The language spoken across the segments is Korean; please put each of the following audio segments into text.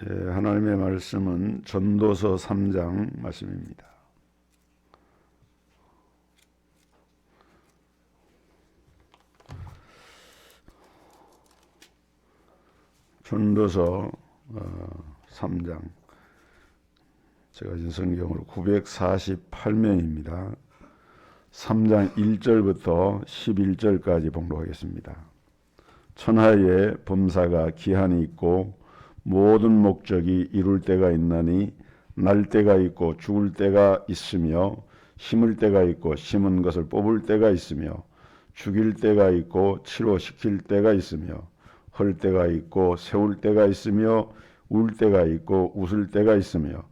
하나님의 말씀은 전도서 3장 말씀입니다. 전도서 3장, 제가 진 성경으로 948면입니다. 3장 1절부터 11절까지 봉독하겠습니다. 천하에 범사가 기한이 있고 모든 목적이 이룰 때가 있나니 날 때가 있고 죽을 때가 있으며 심을 때가 있고 심은 것을 뽑을 때가 있으며 죽일 때가 있고 치료시킬 때가 있으며 헐 때가 있고 세울 때가 있으며 울 때가 있고 웃을 때가 있으며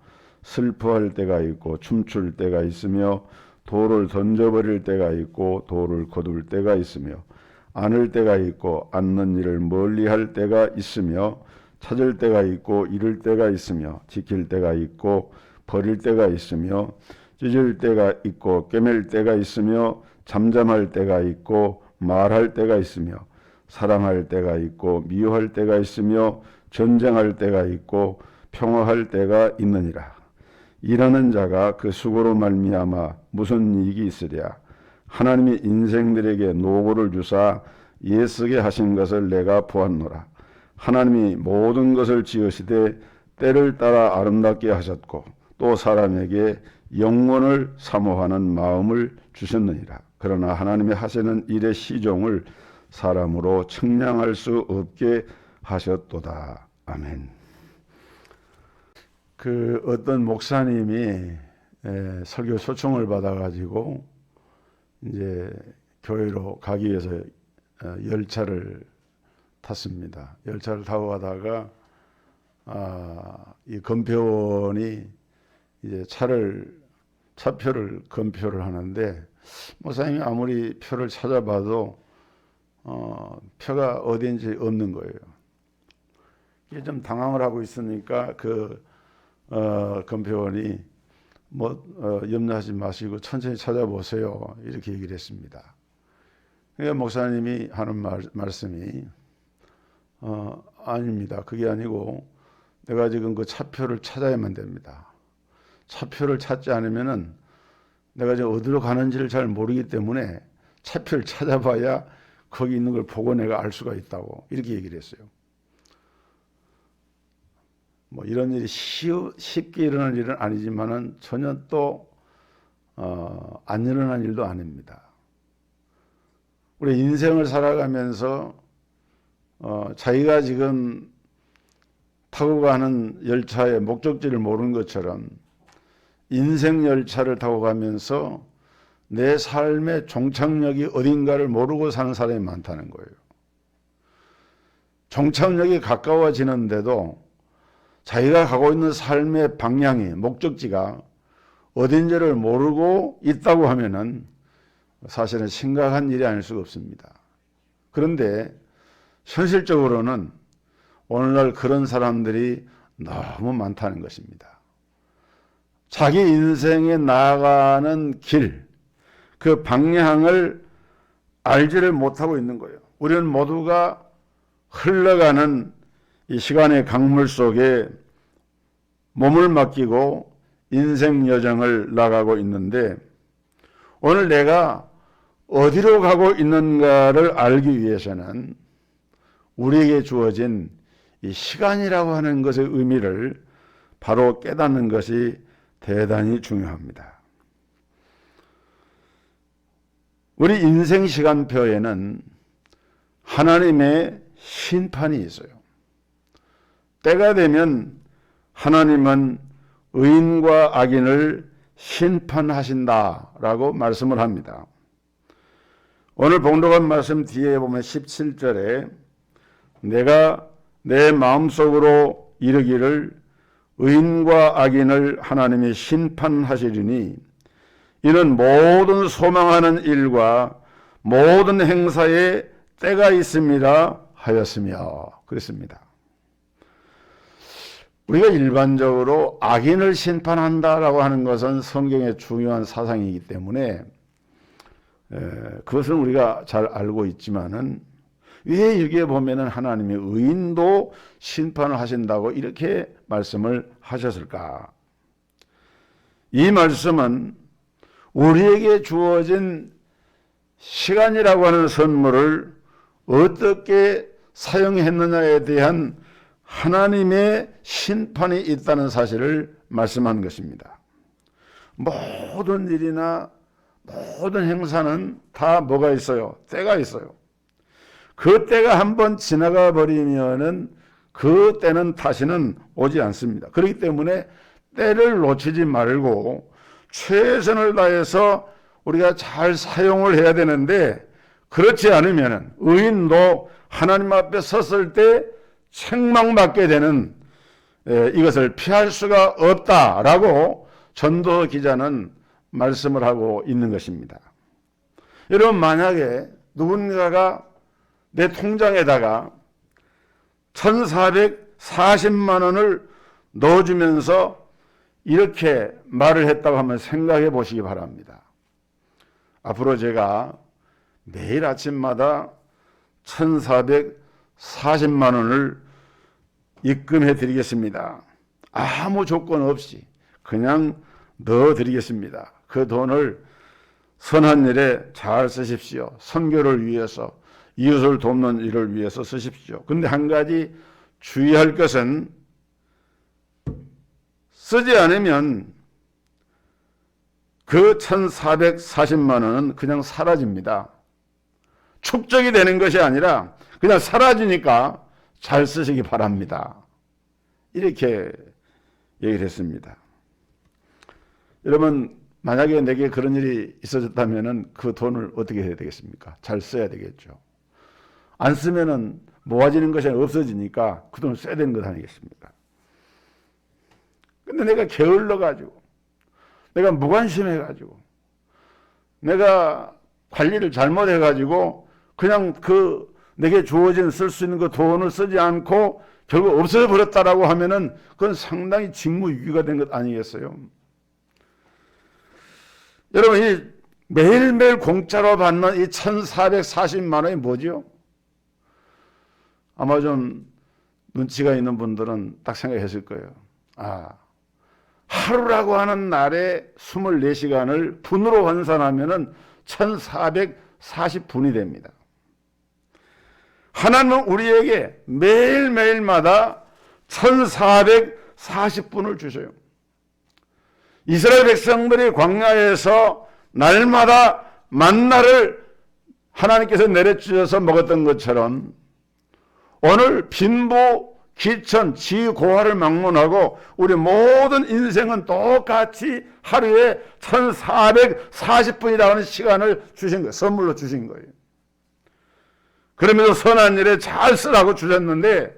슬퍼할 때가 있고 춤출 때가 있으며 돌을 던져버릴 때가 있고 돌을 거둘 때가 있으며 안을 때가 있고 앉는 일을 멀리할 때가 있으며 찾을 때가 있고 잃을 때가 있으며 지킬 때가 있고 버릴 때가 있으며 찢을 때가 있고 꿰맬 때가 있으며 잠잠할 때가 있고 말할 때가 있으며 사랑할 때가 있고 미워할 때가 있으며 전쟁할 때가 있고 평화할 때가 있느니라. 일하는 자가 그 수고로 말미암아 무슨 이익이 있으랴. 하나님이 인생들에게 노고를 주사 예쓰게 하신 것을 내가 보았노라. 하나님이 모든 것을 지으시되 때를 따라 아름답게 하셨고 또 사람에게 영원을 사모하는 마음을 주셨느니라. 그러나 하나님이 하시는 일의 시종을 사람으로 측량할 수 없게 하셨도다. 아멘. 어떤 목사님이 설교 초청을 받아가지고 이제 교회로 가기 위해서 열차를 탔습니다. 열차를 타고 가다가 이 검표원이 이제 차표를 검표를 하는데 목사님이 아무리 표를 찾아봐도 표가 어디인지 없는 거예요. 이게 좀 당황을 하고 있으니까 검표원이 염려하지 마시고 천천히 찾아보세요. 이렇게 얘기를 했습니다. 그러니까 목사님이 하는 말씀이 아닙니다. 그게 아니고 내가 지금 그 차표를 찾아야만 됩니다. 차표를 찾지 않으면은 내가 지금 어디로 가는지를 잘 모르기 때문에 차표를 찾아봐야 거기 있는 걸 보고 내가 알 수가 있다고 이렇게 얘기를 했어요. 이런 일이 쉽게 일어날 일은 아니지만은 전혀 또 안 일어난 일도 아닙니다. 우리 인생을 살아가면서 자기가 지금 타고 가는 열차의 목적지를 모르는 것처럼 인생 열차를 타고 가면서 내 삶의 종착역이 어딘가를 모르고 사는 사람이 많다는 거예요. 종착역이 가까워지는데도 자기가 가고 있는 삶의 방향이, 목적지가 어딘지를 모르고 있다고 하면은 사실은 심각한 일이 아닐 수가 없습니다. 그런데 현실적으로는 오늘날 그런 사람들이 너무 많다는 것입니다. 자기 인생에 나아가는 길, 그 방향을 알지를 못하고 있는 거예요. 우리는 모두가 흘러가는 이 시간의 강물 속에 몸을 맡기고 인생 여정을 나가고 있는데 오늘 내가 어디로 가고 있는가를 알기 위해서는 우리에게 주어진 이 시간이라고 하는 것의 의미를 바로 깨닫는 것이 대단히 중요합니다. 우리 인생 시간표에는 하나님의 심판이 있어요. 때가 되면 하나님은 의인과 악인을 심판하신다라고 말씀을 합니다. 오늘 봉독한 말씀 뒤에 보면 17절에 내가 내 마음속으로 이르기를 의인과 악인을 하나님이 심판하시리니 이는 모든 소망하는 일과 모든 행사에 때가 있음이라 하였으며 그랬습니다. 우리가 일반적으로 악인을 심판한다라고 하는 것은 성경의 중요한 사상이기 때문에 그것은 우리가 잘 알고 있지만은 왜 여기에 보면은 하나님의 의인도 심판을 하신다고 이렇게 말씀을 하셨을까? 이 말씀은 우리에게 주어진 시간이라고 하는 선물을 어떻게 사용했느냐에 대한 하나님의 심판이 있다는 사실을 말씀한 것입니다. 모든 일이나 모든 행사는 다 뭐가 있어요? 때가 있어요. 그 때가 한번 지나가 버리면은 그 때는 다시는 오지 않습니다. 그렇기 때문에 때를 놓치지 말고 최선을 다해서 우리가 잘 사용을 해야 되는데, 그렇지 않으면 의인도 하나님 앞에 섰을 때 책망받게 되는, 이것을 피할 수가 없다라고 전도 기자는 말씀을 하고 있는 것입니다. 여러분, 만약에 누군가가 내 통장에다가 1440만 원을 넣어주면서 이렇게 말을 했다고 하면 생각해 보시기 바랍니다. 앞으로 제가 매일 아침마다 1440만 원을 입금해 드리겠습니다. 아무 조건 없이 그냥 넣어 드리겠습니다. 그 돈을 선한 일에 잘 쓰십시오. 선교를 위해서, 이웃을 돕는 일을 위해서 쓰십시오. 그런데 한 가지 주의할 것은, 쓰지 않으면 그 1440만 원은 그냥 사라집니다. 축적이 되는 것이 아니라 그냥 사라지니까 잘 쓰시기 바랍니다. 이렇게 얘기를 했습니다. 여러분, 만약에 내게 그런 일이 있어졌다면 그 돈을 어떻게 해야 되겠습니까? 잘 써야 되겠죠. 안 쓰면은 모아지는 것이 없어지니까 그 돈을 써야 되는 것 아니겠습니까? 근데 내가 게을러가지고, 내가 무관심해가지고, 내가 관리를 잘못해가지고 그냥 그 내게 주어진 쓸 수 있는 그 돈을 쓰지 않고 결국 없어져 버렸다라고 하면은 그건 상당히 직무유기가 된 것 아니겠어요? 여러분, 이 매일매일 공짜로 받는 이 1440만 원이 뭐죠? 아마 좀 눈치가 있는 분들은 딱 생각했을 거예요. 하루라고 하는 날에 24시간을 분으로 환산하면은 1440분이 됩니다. 하나님은 우리에게 매일매일마다 1440분을 주셔요. 이스라엘 백성들이 광야에서 날마다 만나를 하나님께서 내려주셔서 먹었던 것처럼 오늘 빈부, 기천, 지고화를 막론하고 우리 모든 인생은 똑같이 하루에 1440분이라고 하는 시간을 주신 거예요. 선물로 주신 거예요. 그러면서 선한 일에 잘 쓰라고 주셨는데,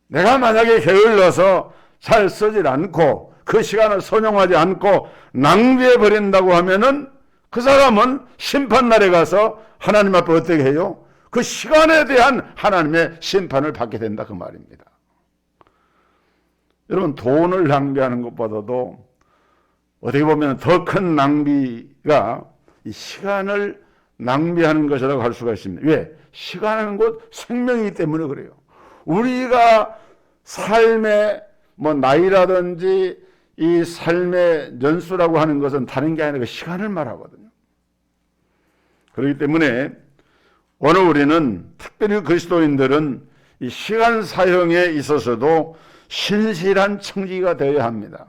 내가 만약에 게을러서 잘 쓰질 않고 그 시간을 선용하지 않고 낭비해 버린다고 하면은 그 사람은 심판날에 가서 하나님 앞에 어떻게 해요? 그 시간에 대한 하나님의 심판을 받게 된다, 그 말입니다. 여러분, 돈을 낭비하는 것보다도 어떻게 보면 더 큰 낭비가 이 시간을 낭비하는 것이라고 할 수가 있습니다. 왜? 시간은 곧 생명이기 때문에 그래요. 우리가 삶의 나이라든지 이 삶의 연수라고 하는 것은 다른 게 아니라 그 시간을 말하거든요. 그렇기 때문에 오늘 우리는, 특별히 그리스도인들은 이 시간 사용에 있어서도 신실한 청지기가 되어야 합니다.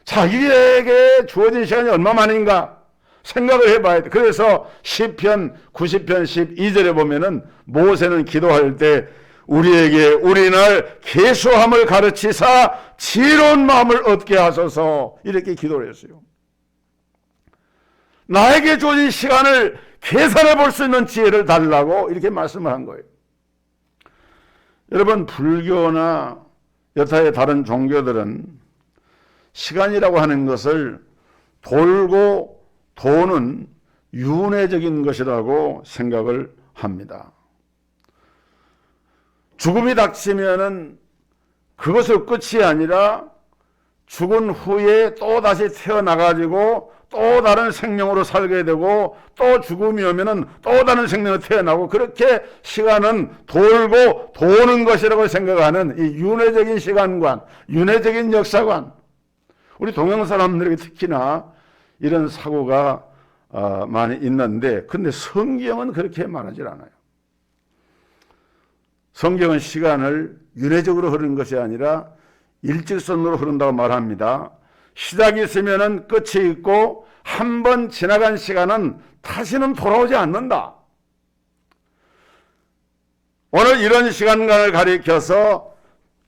자기에게 주어진 시간이 얼마만인가 생각을 해봐야 돼. 그래서 시편 90편 12절에 보면은 모세는 기도할 때 우리에게 우리날 계수함을 가르치사 지혜로운 마음을 얻게 하소서, 이렇게 기도를 했어요. 나에게 주어진 시간을 계산해 볼 수 있는 지혜를 달라고 이렇게 말씀을 한 거예요. 여러분, 불교나 여타의 다른 종교들은 시간이라고 하는 것을 돌고 도는 윤회적인 것이라고 생각을 합니다. 죽음이 닥치면은 그것을 끝이 아니라 죽은 후에 또 다시 태어나가지고 또 다른 생명으로 살게 되고 또 죽음이 오면은 또 다른 생명으로 태어나고 그렇게 시간은 돌고 도는 것이라고 생각하는 이 윤회적인 시간관, 윤회적인 역사관. 우리 동양 사람들에게 특히나 이런 사고가 많이 있는데 근데 성경은 그렇게 말하지 않아요. 성경은 시간을 윤회적으로 흐르는 것이 아니라 일직선으로 흐른다고 말합니다. 시작이 있으면 끝이 있고 한 번 지나간 시간은 다시는 돌아오지 않는다. 오늘 이런 시간관을 가리켜서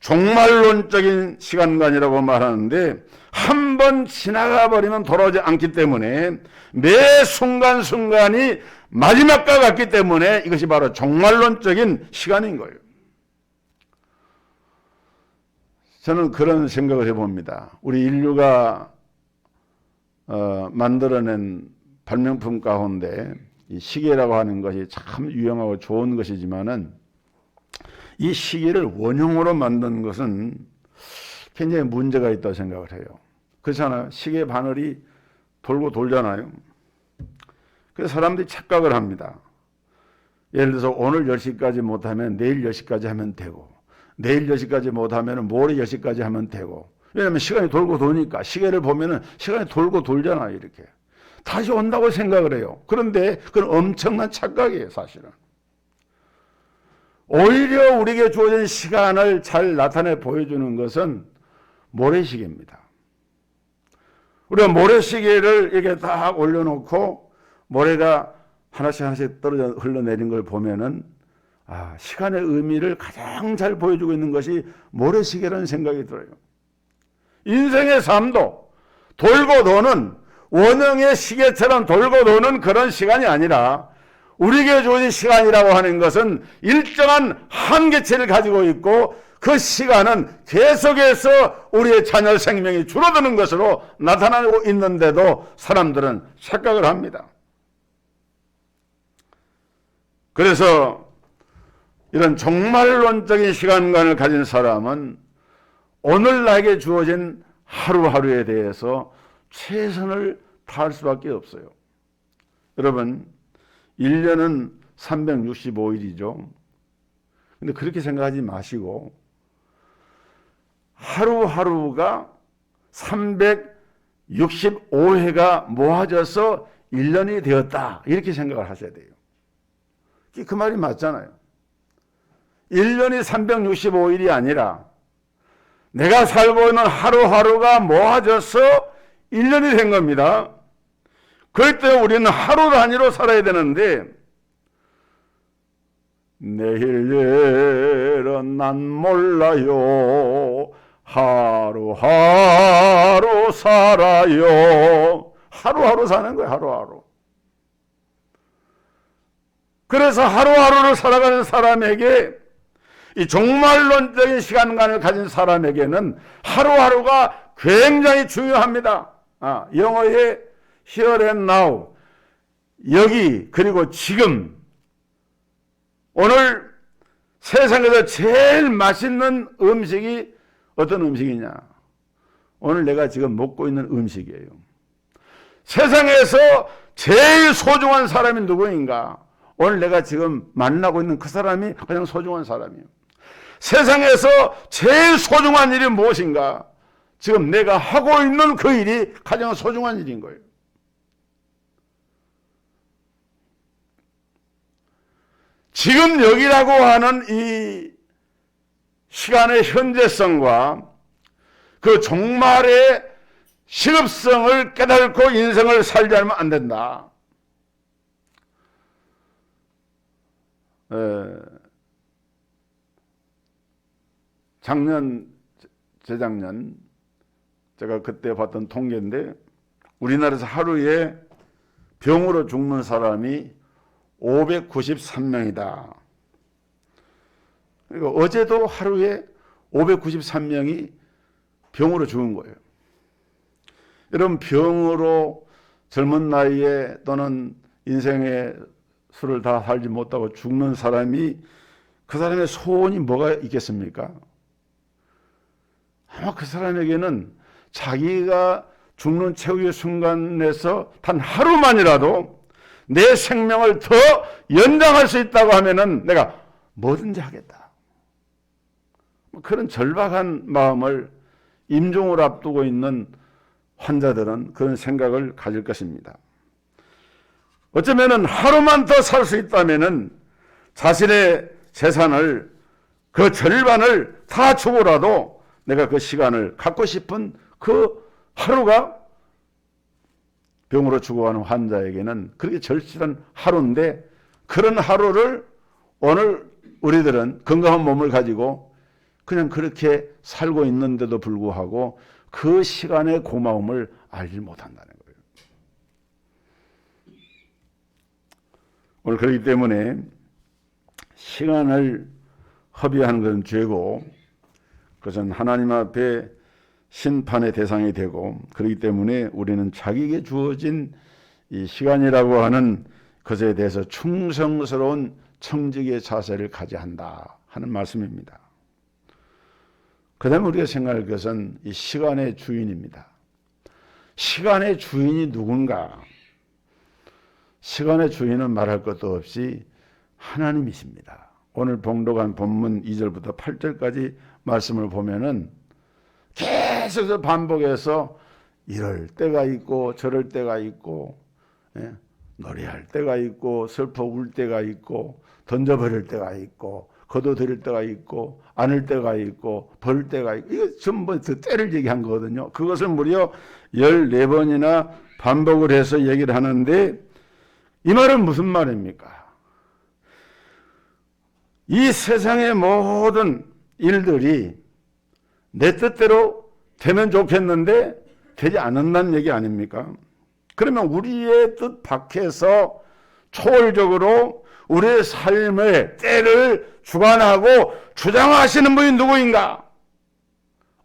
종말론적인 시간관이라고 말하는데 한 번 지나가 버리면 돌아오지 않기 때문에 매 순간순간이 마지막과 같기 때문에 이것이 바로 종말론적인 시간인 거예요. 저는 그런 생각을 해봅니다. 우리 인류가 만들어낸 발명품 가운데 이 시계라고 하는 것이 참 유용하고 좋은 것이지만은 이 시계를 원형으로 만든 것은 굉장히 문제가 있다고 생각을 해요. 그렇잖아요. 시계 바늘이 돌고 돌잖아요. 그래서 사람들이 착각을 합니다. 예를 들어서 오늘 10시까지 못하면 내일 10시까지 하면 되고 내일 10시까지 못하면 모레 10시까지 하면 되고 왜냐하면 시간이 돌고 도니까 시계를 보면은 시간이 돌고 돌잖아요. 이렇게 다시 온다고 생각을 해요. 그런데 그건 엄청난 착각이에요. 사실은 오히려 우리에게 주어진 시간을 잘 나타내 보여주는 것은 모래시계입니다. 우리가 모래시계를 이렇게 딱 올려놓고 모래가 하나씩 떨어져 흘러내린 걸 보면은 시간의 의미를 가장 잘 보여주고 있는 것이 모래시계라는 생각이 들어요. 인생의 삶도 돌고 도는 원형의 시계처럼 돌고 도는 그런 시간이 아니라 우리에게 주어진 시간이라고 하는 것은 일정한 한계치를 가지고 있고 그 시간은 계속해서 우리의 자녀 생명이 줄어드는 것으로 나타나고 있는데도 사람들은 착각을 합니다. 그래서 이런 종말론적인 시간관을 가진 사람은 오늘 나에게 주어진 하루하루에 대해서 최선을 다할 수밖에 없어요. 여러분 1년은 365일이죠. 근데 그렇게 생각하지 마시고 하루하루가 365회가 모아져서 1년이 되었다. 이렇게 생각을 하셔야 돼요. 그 말이 맞잖아요. 1년이 365일이 아니라 내가 살고 있는 하루하루가 모아져서 1년이 된 겁니다. 그럴 때 우리는 하루 단위로 살아야 되는데 내일은 난 몰라요. 하루하루 살아요. 하루하루 사는 거예요. 하루하루. 그래서 하루하루를 살아가는 사람에게 이 종말론적인 시간관을 가진 사람에게는 하루하루가 굉장히 중요합니다. 영어의 here and now, 여기 그리고 지금. 오늘 세상에서 제일 맛있는 음식이 어떤 음식이냐? 오늘 내가 지금 먹고 있는 음식이에요. 세상에서 제일 소중한 사람이 누구인가? 오늘 내가 지금 만나고 있는 그 사람이 가장 소중한 사람이에요. 세상에서 제일 소중한 일이 무엇인가? 지금 내가 하고 있는 그 일이 가장 소중한 일인 거예요. 지금 여기라고 하는 이 시간의 현재성과 그 종말의 시급성을 깨닫고 인생을 살지 않으면 안 된다. 작년, 재작년 제가 그때 봤던 통계인데 우리나라에서 하루에 병으로 죽는 사람이 593명이다. 그러니까 어제도 하루에 593명이 병으로 죽은 거예요. 여러분 병으로 젊은 나이에 또는 인생의 수를 다 살지 못하고 죽는 사람이 그 사람의 소원이 뭐가 있겠습니까? 아마 그 사람에게는 자기가 죽는 최후의 순간에서 단 하루만이라도 내 생명을 더 연장할 수 있다고 하면은 내가 뭐든지 하겠다. 그런 절박한 마음을 임종을 앞두고 있는 환자들은 그런 생각을 가질 것입니다. 어쩌면은 하루만 더 살 수 있다면은 자신의 재산을 그 절반을 다 주고라도 내가 그 시간을 갖고 싶은 그 하루가 병으로 죽어가는 환자에게는 그렇게 절실한 하루인데, 그런 하루를 오늘 우리들은 건강한 몸을 가지고 그냥 그렇게 살고 있는데도 불구하고 그 시간의 고마움을 알지 못한다는 거예요. 오늘 그렇기 때문에 시간을 허비하는 것은 죄고, 그것은 하나님 앞에 심판의 대상이 되고, 그렇기 때문에 우리는 자기에게 주어진 이 시간이라고 하는 것에 대해서 충성스러운 청직의 자세를 가져야 한다 하는 말씀입니다. 그 다음에 우리가 생각할 것은 이 시간의 주인입니다. 시간의 주인이 누군가? 시간의 주인은 말할 것도 없이 하나님이십니다. 오늘 봉독한 본문 2절부터 8절까지 말씀을 보면은 계속 반복해서 이럴 때가 있고 저럴 때가 있고, 노래할 때가 있고 슬퍼 울 때가 있고 던져버릴 때가 있고 거둬들일 때가 있고 안을 때가 있고 벌 때가 있고, 이거 전부 그 때를 얘기한 거거든요. 그것을 무려 14번이나 반복을 해서 얘기를 하는데, 이 말은 무슨 말입니까? 이 세상의 모든 일들이 내 뜻대로 되면 좋겠는데 되지 않는다는 얘기 아닙니까? 그러면 우리의 뜻 밖에서 초월적으로 우리의 삶의 때를 주관하고 주장하시는 분이 누구인가?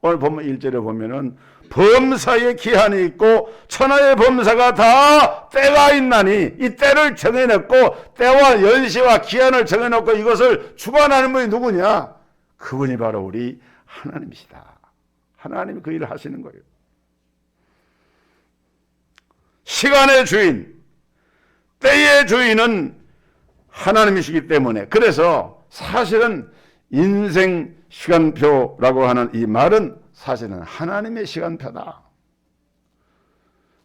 오늘 보면 1절에 보면은 범사에 기한이 있고 천하의 범사가 다 때가 있나니, 이 때를 정해놓고 때와 연시와 기한을 정해놓고 이것을 주관하는 분이 누구냐? 그분이 바로 우리 하나님이시다. 하나님이 그 일을 하시는 거예요. 시간의 주인, 때의 주인은 하나님이시기 때문에, 그래서 사실은 인생 시간표라고 하는 이 말은 사실은 하나님의 시간표다.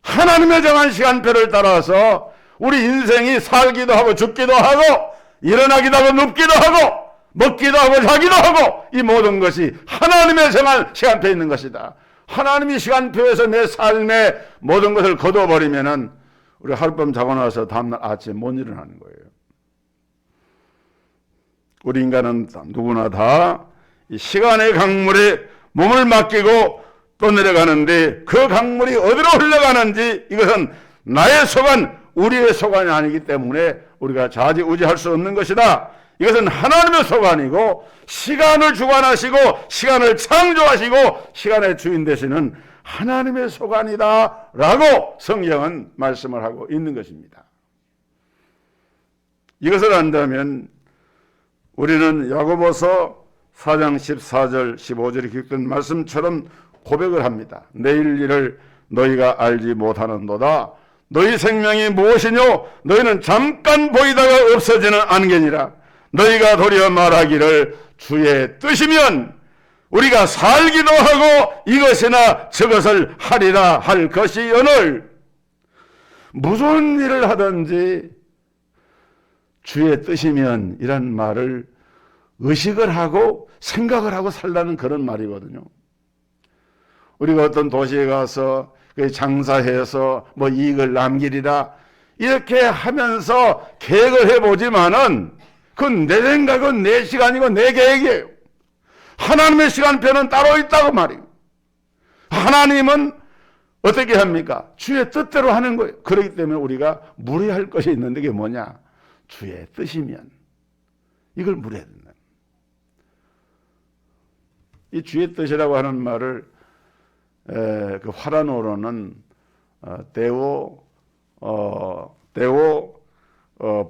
하나님의 정한 시간표를 따라서 우리 인생이 살기도 하고 죽기도 하고 일어나기도 하고 눕기도 하고 먹기도 하고 자기도 하고, 이 모든 것이 하나님의 정한 시간표에 있는 것이다. 하나님이 시간표에서 내 삶의 모든 것을 거둬버리면은 우리 하룻밤 자고 나서 다음날 아침에 못 일어나는 거예요. 우리 인간은 누구나 다 이 시간의 강물에 몸을 맡기고 또 내려가는데, 그 강물이 어디로 흘러가는지 이것은 나의 소관, 우리의 소관이 아니기 때문에 우리가 좌지우지할 수 없는 것이다. 이것은 하나님의 소관이고, 시간을 주관하시고 시간을 창조하시고 시간의 주인 되시는 하나님의 소관이다 라고 성경은 말씀을 하고 있는 것입니다. 이것을 안다면 우리는 야고보서 4장 14절 15절에 기록된 말씀처럼 고백을 합니다. 내일 일을 너희가 알지 못하는도다. 너희 생명이 무엇이뇨? 너희는 잠깐 보이다가 없어지는 안개니라. 너희가 도리어 말하기를 주의 뜻이면 우리가 살기도 하고 이것이나 저것을 하리라 할 것이오늘. 무슨 일을 하든지 주의 뜻이면 이란 말을 의식을 하고 생각을 하고 살라는 그런 말이거든요. 우리가 어떤 도시에 가서 장사해서 뭐 이익을 남기리라 이렇게 하면서 계획을 해보지만은 그건 내 생각은 내 시간이고 내 계획이에요. 하나님의 시간표는 따로 있다고 말이에요. 하나님은 어떻게 합니까? 주의 뜻대로 하는 거예요. 그렇기 때문에 우리가 무례할 것이 있는데 그게 뭐냐? 주의 뜻이면 이걸 무례해야 된다. 이 주의 뜻이라고 하는 말을 그 화란어로는 데오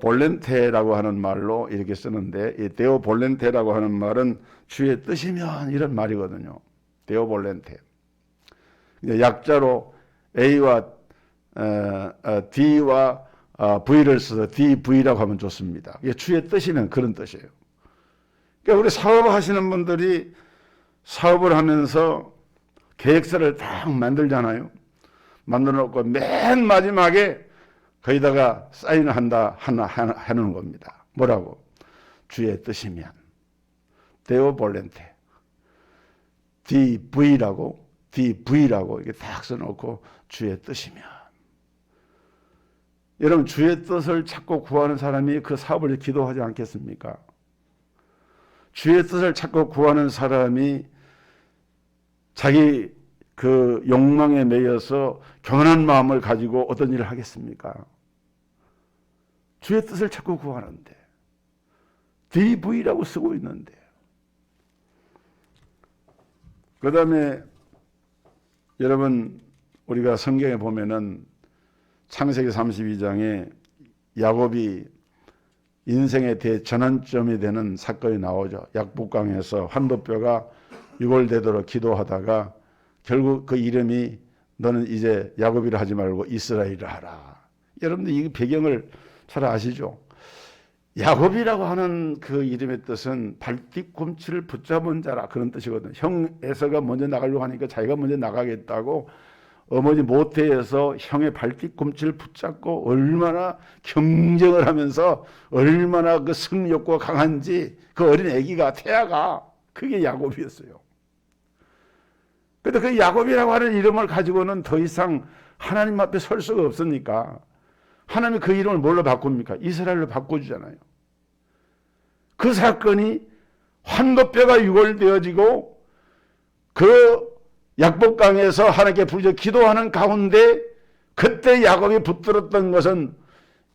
볼렌테라고 하는 말로 이렇게 쓰는데, 이 데오 볼렌테라고 하는 말은 주의 뜻이면 이런 말이거든요. 데오 볼렌테. 약자로 A와 D와 V를 써서 DV라고 하면 좋습니다. 이게 주의 뜻이면 그런 뜻이에요. 그러니까 우리 사업하시는 분들이 사업을 하면서 계획서를 딱 만들잖아요. 만들어 놓고 맨 마지막에 거기다가 사인을 하나 해놓는 겁니다. 뭐라고? 주의 뜻이면 데오 볼렌테 DV라고 이렇게 딱 써놓고 주의 뜻이면. 여러분, 주의 뜻을 찾고 구하는 사람이 그 사업을 기도하지 않겠습니까? 주의 뜻을 찾고 구하는 사람이 자기 그 욕망에 매여서 교만한 마음을 가지고 어떤 일을 하겠습니까? 주의 뜻을 찾고 구하는데 DV라고 쓰고 있는데. 그 다음에 여러분, 우리가 성경에 보면은 창세기 32장에 야곱이 인생의 대전환점이 되는 사건이 나오죠. 약복강에서 환도뼈가 유골되도록 기도하다가 결국 그 이름이 너는 이제 야곱이라 하지 말고 이스라엘이라 하라. 여러분들 이 배경을 잘 아시죠? 야곱이라고 하는 그 이름의 뜻은 발뒤꿈치를 붙잡은 자라, 그런 뜻이거든요. 형 에서가 먼저 나가려고 하니까 자기가 먼저 나가겠다고 어머니 모태에서 형의 발뒤꿈치를 붙잡고 얼마나 경쟁을 하면서 얼마나 그 승리욕구가 강한지 그 어린 아기가, 태아가, 그게 야곱이었어요. 그런데 그 야곱이라고 하는 이름을 가지고는 더 이상 하나님 앞에 설 수가 없으니까 하나님이 그 이름을 뭘로 바꿉니까? 이스라엘로 바꿔주잖아요. 그 사건이 환도뼈가 유골되어지고 그 약복강에서 하나님께 부르짖어 기도하는 가운데 그때 야곱이 붙들었던 것은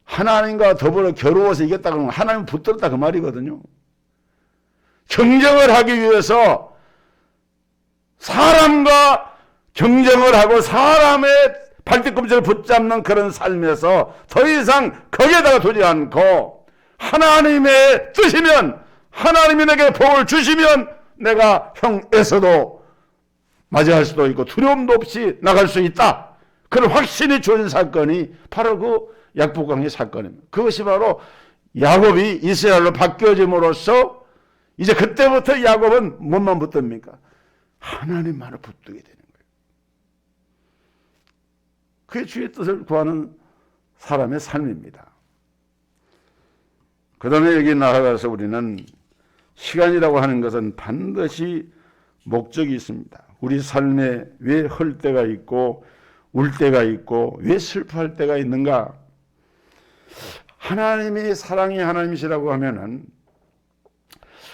하나님과 더불어 겨루어서 이겼다 그러면 하나님 붙들었다 그 말이거든요. 경쟁을 하기 위해서 사람과 경쟁을 하고 사람의 발뒤꿈치를 붙잡는 그런 삶에서 더 이상 거기에다가 두지 않고 하나님의 뜻이면, 하나님이 내게 복을 주시면 내가 형 에서도 맞이할 수도 있고 두려움도 없이 나갈 수 있다. 그런 확신이 주어진 사건이 바로 그 약복강의 사건입니다. 그것이 바로 야곱이 이스라엘로 바뀌어짐으로써 이제 그때부터 야곱은 뭐만 붙듭니까? 하나님만을 붙들게 되는 거예요. 그게 주의 뜻을 구하는 사람의 삶입니다. 그 다음에 여기 나아가서 우리는 시간이라고 하는 것은 반드시 목적이 있습니다. 우리 삶에 왜 헐 때가 있고 울 때가 있고 왜 슬퍼할 때가 있는가? 하나님이 사랑의 하나님이시라고 하면은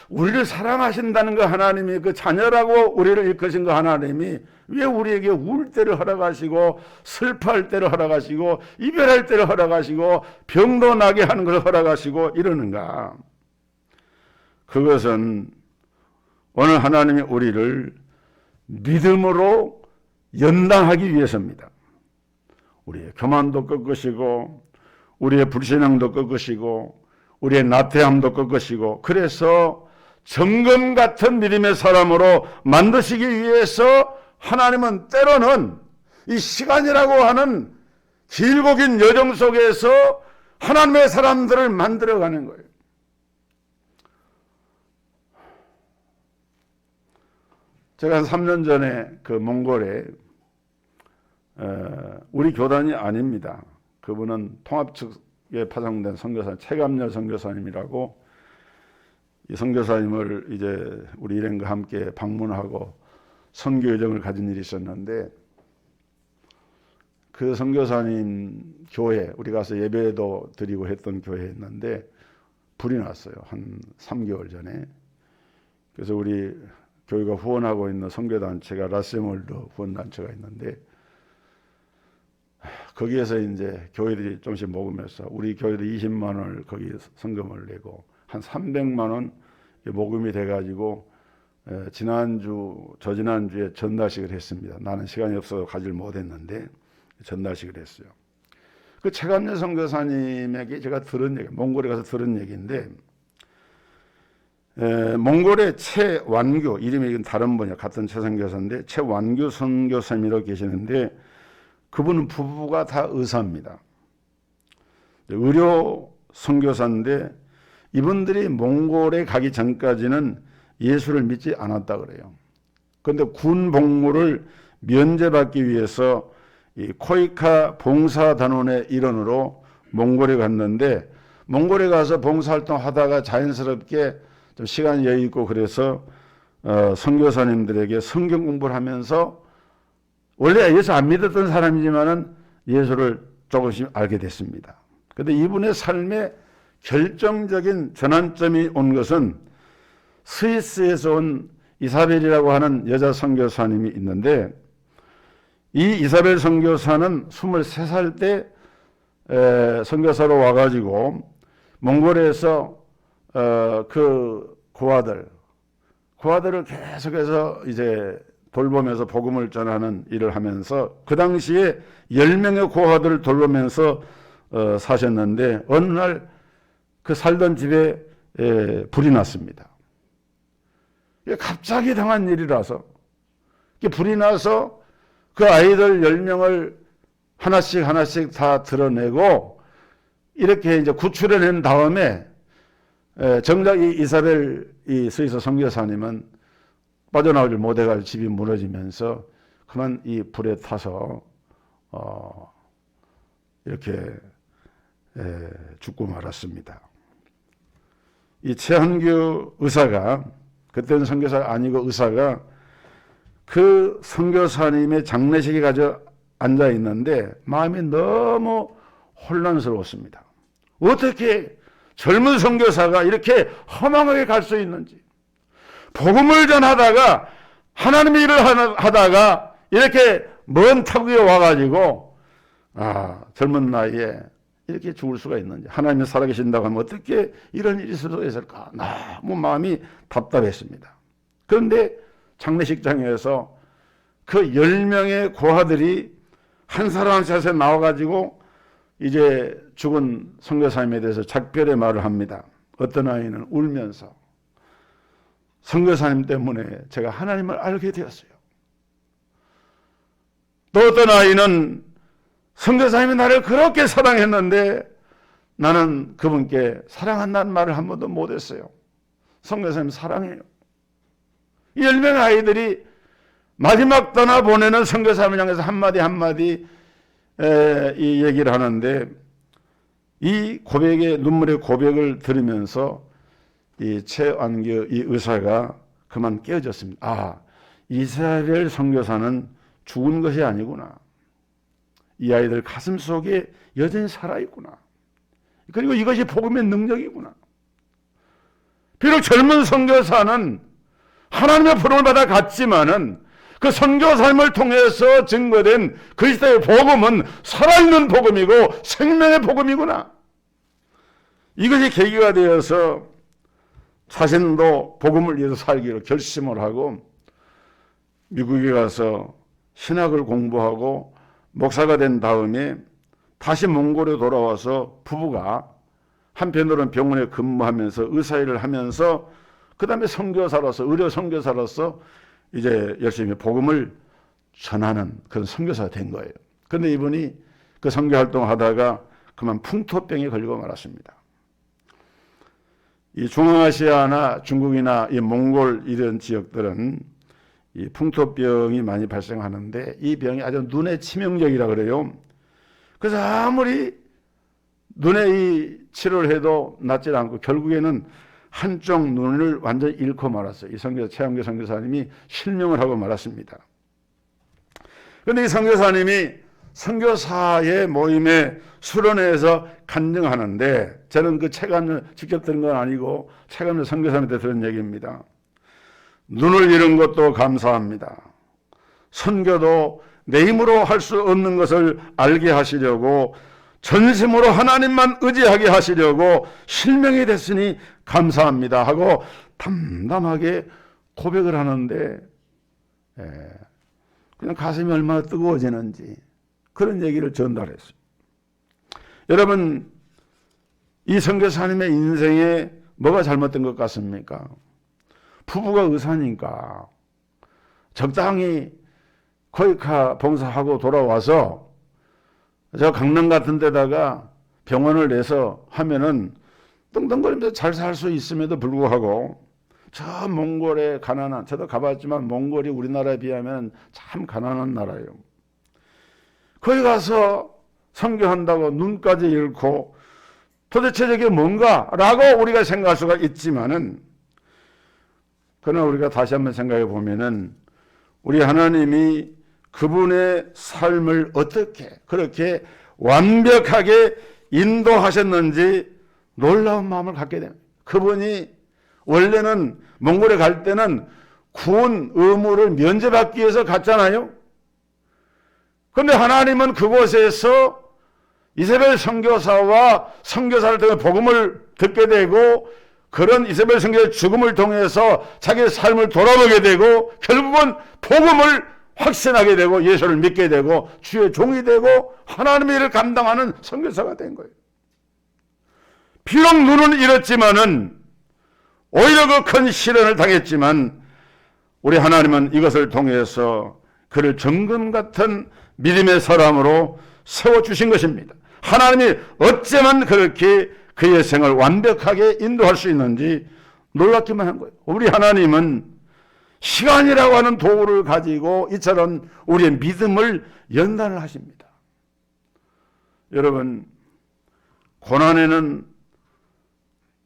우리를 사랑하신다는 거, 하나님이 그 자녀라고 우리를 일컬으신 거, 하나님이 왜 우리에게 울 때를 허락하시고 슬퍼할 때를 허락하시고 이별할 때를 허락하시고 병도 나게 하는 걸 허락하시고 이러는가? 그것은 오늘 하나님이 우리를 믿음으로 연단하기 위해서입니다. 우리의 교만도 꺾으시고 우리의 불신앙도 꺾으시고 우리의 나태함도 꺾으시고, 그래서 정금 같은 믿음의 사람으로 만드시기 위해서 하나님은 때로는 이 시간이라고 하는 길고 긴 여정 속에서 하나님의 사람들을 만들어가는 거예요. 제가 한 3년 전에 그 몽골에 우리 교단이 아닙니다. 그분은 통합 측에 파송된 선교사님, 최감렬 선교사님이라고, 이 선교사님을 이제 우리 일행과 함께 방문하고 선교 여정을 가진 일이 있었는데, 그 선교사님 교회, 우리 가서 예배도 드리고 했던 교회였는데 불이 났어요. 한 3개월 전에. 그래서 우리 교회가 후원하고 있는 선교단체가 라세몰드 후원단체가 있는데, 거기에서 이제 교회들이 조금씩 모금해서 우리 교회도 20만 원을 거기 성금을 내고 한 300만 원 모금이 돼가지고 저지난주에 전달식을 했습니다. 나는 시간이 없어서 가지를 못했는데 전달식을 했어요. 그 최감렬 선교사님에게 제가 들은 얘기, 몽골에 가서 들은 얘기인데, 몽골의 최완규, 이름이 다른 분이야, 같은 최선교사인데 최완규 선교사님이라고 계시는데, 그분은 부부가 다 의사입니다. 의료 선교사인데 이분들이 몽골에 가기 전까지는 예수를 믿지 않았다 그래요. 그런데 군 복무를 면제받기 위해서 이 코이카 봉사단원의 일원으로 몽골에 갔는데, 몽골에 가서 봉사활동 하다가 자연스럽게 좀 시간이 여유 있고 그래서 선교사님들에게 성경 공부를 하면서, 원래 예수 안 믿었던 사람이지만은 예수를 조금씩 알게 됐습니다. 그런데 이분의 삶에 결정적인 전환점이 온 것은 스위스에서 온 이사벨이라고 하는 여자 선교사님이 있는데, 이 이사벨 선교사는 23살 때 선교사로 와가지고 몽골에서 그 고아들을 계속해서 이제 돌보면서 복음을 전하는 일을 하면서 그 당시에 10명의 고아들을 돌보면서 사셨는데, 어느 날 그 살던 집에 불이 났습니다. 갑자기 당한 일이라서 불이 나서 그 아이들 10명을 하나씩 다 드러내고 이렇게 이제 구출해낸 다음에 정작 이 이사벨 이 스위스 선교사님은 빠져나오질 못해가지고 집이 무너지면서 그만 이 불에 타서 이렇게 죽고 말았습니다. 이 최한규 의사가, 그때는 선교사가 아니고 의사가 그 선교사님의 장례식에 가서 앉아 있는데 마음이 너무 혼란스러웠습니다. 어떻게 젊은 선교사가 이렇게 허망하게 갈 수 있는지, 복음을 전하다가 하나님의 일을 하다가 이렇게 먼 타국에 와가지고 젊은 나이에 이렇게 죽을 수가 있는지, 하나님이 살아계신다고 하면 어떻게 이런 일이 있을까, 너무 마음이 답답했습니다. 그런데 장례식장에서 그 10명의 고아들이 한 사람 한 사람 나와가지고 이제 죽은 선교사님에 대해서 작별의 말을 합니다. 어떤 아이는 울면서 선교사님 때문에 제가 하나님을 알게 되었어요. 또 어떤 아이는 선교사님이 나를 그렇게 사랑했는데 나는 그분께 사랑한다는 말을 한 번도 못했어요. 선교사님 사랑해요. 이 10명의 아이들이 마지막 떠나보내는 선교사님을 향해서 한마디 이 얘기를 하는데, 이 고백의 눈물의 고백을 들으면서 이 최완규 이 의사가 그만 깨어졌습니다. 이사벨 선교사는 죽은 것이 아니구나. 이 아이들 가슴 속에 여전히 살아있구나. 그리고 이것이 복음의 능력이구나. 비록 젊은 선교사는 하나님의 부름을 받아 갔지만은 그 선교사님을 통해서 증거된 그리스도의 복음은 살아있는 복음이고 생명의 복음이구나. 이것이 계기가 되어서 자신도 복음을 위해서 살기로 결심을 하고 미국에 가서 신학을 공부하고 목사가 된 다음에 다시 몽골에 돌아와서 부부가 한편으로는 병원에 근무하면서 의사 일을 하면서 그 다음에 선교사로서, 의료 선교사로서 이제 열심히 복음을 전하는 그런 선교사가 된 거예요. 그런데 이분이 그 선교 활동을 하다가 그만 풍토병에 걸리고 말았습니다. 이 중앙아시아나 중국이나 이 몽골 이런 지역들은 이 풍토병이 많이 발생하는데 이 병이 아주 눈에 치명적이라 그래요. 그래서 아무리 눈에 이 치료를 해도 낫질 않고 결국에는 한쪽 눈을 완전히 잃고 말았어요. 이 선교사 최한규 선교사님이 실명을 하고 말았습니다. 그런데 이 선교사님이 선교사의 모임에 수련회에서 간증하는데, 저는 그 체감을 직접 들은 건 아니고 체감을 선교사님한테 들은 얘기입니다. 눈을 잃은 것도 감사합니다. 선교도 내 힘으로 할 수 없는 것을 알게 하시려고 전심으로 하나님만 의지하게 하시려고 실명이 됐으니 감사합니다 하고 담담하게 고백을 하는데 그냥 가슴이 얼마나 뜨거워지는지 그런 얘기를 전달했어요. 여러분, 이 선교사님의 인생에 뭐가 잘못된 것 같습니까? 부부가 의사니까 적당히 코이카 봉사하고 돌아와서 저 강남 같은 데다가 병원을 내서 하면은 떵떵거리면서 잘 살 수 있음에도 불구하고 저 몽골의 가난한, 저도 가봤지만 몽골이 우리나라에 비하면 참 가난한 나라예요. 거기 가서 선교한다고 눈까지 잃고 도대체 저게 뭔가라고 우리가 생각할 수가 있지만은, 그러나 우리가 다시 한번 생각해 보면은 우리 하나님이 그분의 삶을 어떻게 그렇게 완벽하게 인도하셨는지 놀라운 마음을 갖게 됩니다. 그분이 원래는 몽골에 갈 때는 군 의무를 면제받기 위해서 갔잖아요. 그런데 하나님은 그곳에서 이세벨 선교사와 선교사를 통해 복음을 듣게 되고, 그런 이세벨 선교사의 죽음을 통해서 자기의 삶을 돌아보게 되고, 결국은 복음을 확신하게 되고 예수를 믿게 되고 주의 종이 되고 하나님의 일을 감당하는 선교사가 된 거예요. 비록 눈은 잃었지만은, 오히려 그 큰 시련을 당했지만 우리 하나님은 이것을 통해서 그를 정금 같은 믿음의 사람으로 세워주신 것입니다. 하나님이 어쩌면 그렇게 그의 생을 완벽하게 인도할 수 있는지 놀랍기만 한 거예요. 우리 하나님은 시간이라고 하는 도구를 가지고 이처럼 우리의 믿음을 연단을 하십니다. 여러분, 고난에는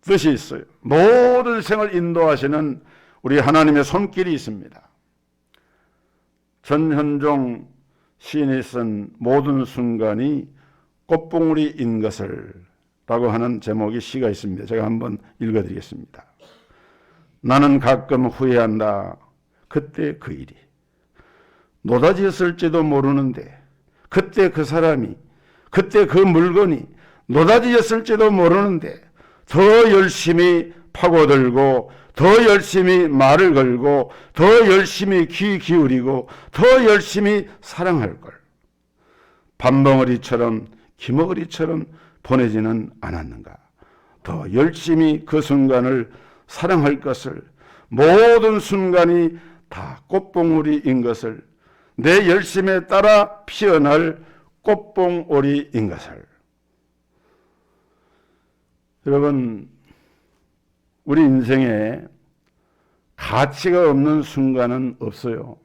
뜻이 있어요. 모든 생을 인도하시는 우리 하나님의 손길이 있습니다. 전현종 시인이 쓴 모든 순간이 꽃봉오리인 것을 라고 하는 제목의 시가 있습니다. 제가 한번 읽어드리겠습니다. 나는 가끔 후회한다. 그때 그 일이 노다지였을지도 모르는데, 그때 그 사람이, 그때 그 물건이 노다지였을지도 모르는데 더 열심히 파고들고 더 열심히 말을 걸고 더 열심히 귀 기울이고 더 열심히 사랑할 걸. 밤벙어리처럼 기머거리처럼 보내지는 않았는가. 더 열심히 그 순간을 사랑할 것을, 모든 순간이 다 꽃봉오리인 것을, 내 열심에 따라 피어날 꽃봉오리인 것을. 여러분, 우리 인생에 가치가 없는 순간은 없어요.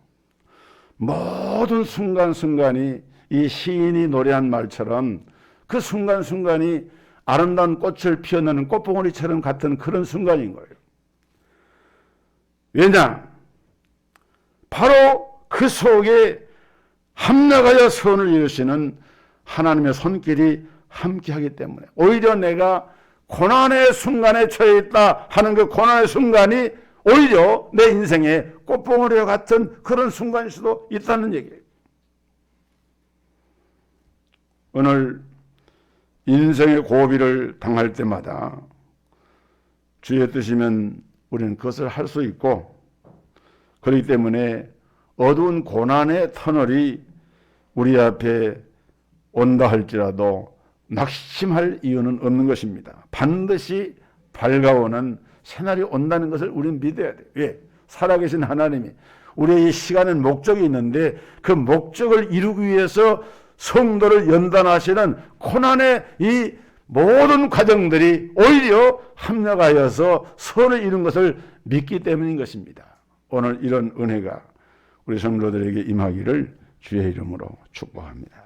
모든 순간순간이 이 시인이 노래한 말처럼 그 순간순간이 아름다운 꽃을 피어나는 꽃봉오리처럼 같은 그런 순간인 거예요. 왜냐? 바로 그 속에 합력하여 선을 이루시는 하나님의 손길이 함께하기 때문에, 오히려 내가 고난의 순간에 처해 있다 하는 그 고난의 순간이 오히려 내 인생의 꽃봉오리와 같은 그런 순간일 수도 있다는 얘기예요. 오늘 인생의 고비를 당할 때마다 주의 뜻이면 우리는 그것을 할 수 있고, 그렇기 때문에 어두운 고난의 터널이 우리 앞에 온다 할지라도 낙심할 이유는 없는 것입니다. 반드시 밝아오는 새날이 온다는 것을 우리는 믿어야 돼요. 왜? 살아계신 하나님이 우리의 이 시간엔 목적이 있는데 그 목적을 이루기 위해서 성도를 연단하시는 고난의 이 모든 과정들이 오히려 합력하여서 선을 이룬 것을 믿기 때문인 것입니다. 오늘 이런 은혜가 우리 성도들에게 임하기를 주의 이름으로 축복합니다.